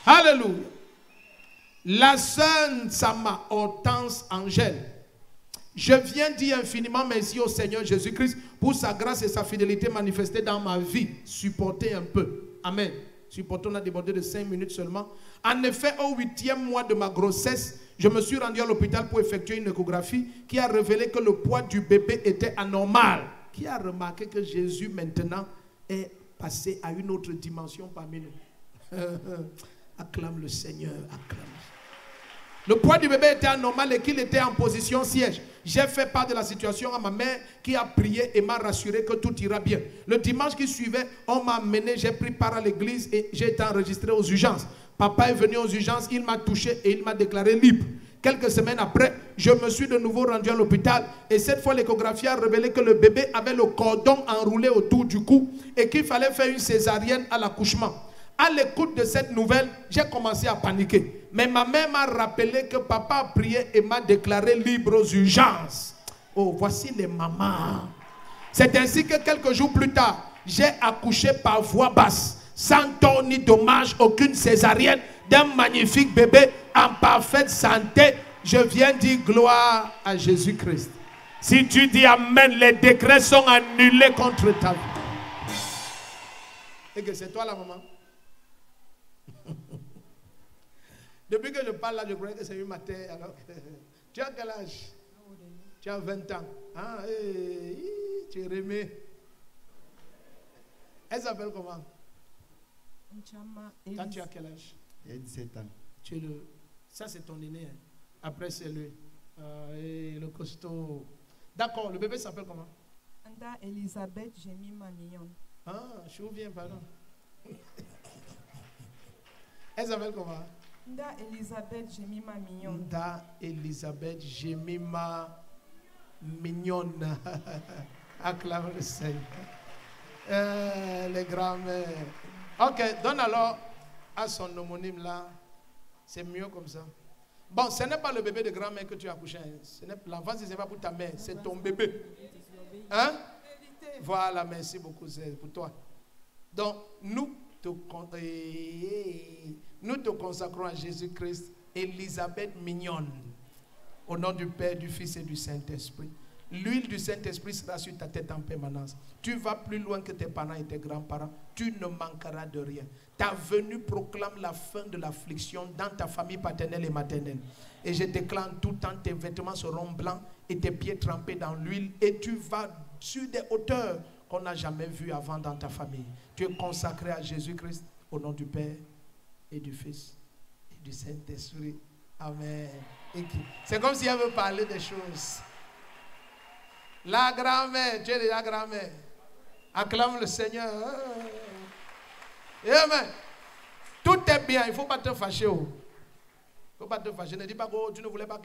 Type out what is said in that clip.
Alléluia. La sœur Sama, Hortense Angèle. Je viens dire infiniment merci au Seigneur Jésus-Christ pour sa grâce et sa fidélité manifestée dans ma vie. Supportez un peu. Amen. Supportons, on a débordé de 5 minutes seulement. En effet, au 8e mois de ma grossesse, je me suis rendu à l'hôpital pour effectuer une échographie qui a révélé que le poids du bébé était anormal. Qui a remarqué que Jésus maintenant est passé à une autre dimension parmi nous? Acclame le Seigneur, acclame. Le poids du bébé était anormal et qu'il était en position siège. J'ai fait part de la situation à ma mère qui a prié et m'a rassuré que tout ira bien. Le dimanche qui suivait, on m'a amené, j'ai pris part à l'église et j'ai été enregistré aux urgences. Papa est venu aux urgences, il m'a touché et il m'a déclaré libre. Quelques semaines après, je me suis de nouveau rendu à l'hôpital et cette fois l'échographie a révélé que le bébé avait le cordon enroulé autour du cou et qu'il fallait faire une césarienne à l'accouchement. À l'écoute de cette nouvelle, j'ai commencé à paniquer. Mais ma mère m'a rappelé que papa a prié et m'a déclaré libre aux urgences. Oh, voici les mamans. C'est ainsi que quelques jours plus tard, j'ai accouché par voie basse, sans tort ni dommage, aucune césarienne, d'un magnifique bébé en parfaite santé. Je viens dire gloire à Jésus-Christ. Si tu dis amen, les décrets sont annulés contre ta vie. Et que c'est toi la maman? Depuis que je parle là, je croyais que c'est une matin. Alors que... Tu as quel âge? Tu as 20 ans. Ah, tu es remis. Elle s'appelle comment? Quand tu as quel âge? Il y a 17 ans. Tu es le... Ça, c'est ton aîné. Hein? Après, c'est lui. Le costaud. D'accord, le bébé s'appelle comment? Nda Elisabeth Jemima Mignon. Ah, je vous viens, pardon. Elle s'appelle comment? Nda Elisabeth Jemima Mignon. Nda Elisabeth Jemima Mignon. Acclame le Seigneur. Les grands-mères. Ok, donne alors à son homonyme là. C'est mieux comme ça. Bon, ce n'est pas le bébé de grand-mère que tu as accouché. L'enfant, ce n'est pas pour ta mère, c'est ton bébé. Hein? Voilà, merci beaucoup, c'est pour toi. Donc, nous te consacrons à Jésus-Christ, Elisabeth Mignonne, au nom du Père, du Fils et du Saint-Esprit. L'huile du Saint-Esprit sera sur ta tête en permanence. Tu vas plus loin que tes parents et tes grands-parents. Tu ne manqueras de rien. Ta venue proclame la fin de l'affliction dans ta famille paternelle et maternelle. Et je déclare tout temps, tes vêtements seront blancs et tes pieds trempés dans l'huile. Et tu vas sur des hauteurs qu'on n'a jamais vues avant dans ta famille. Tu es consacré à Jésus-Christ au nom du Père et du Fils et du Saint-Esprit. Amen. C'est comme si elle veut parler des choses. La grand-mère, tu es de la grand-mère. Acclame le Seigneur. Amen. Tout est bien, il ne faut pas te fâcher. Il ne faut pas te fâcher. Ne dis pas que tu ne voulais pas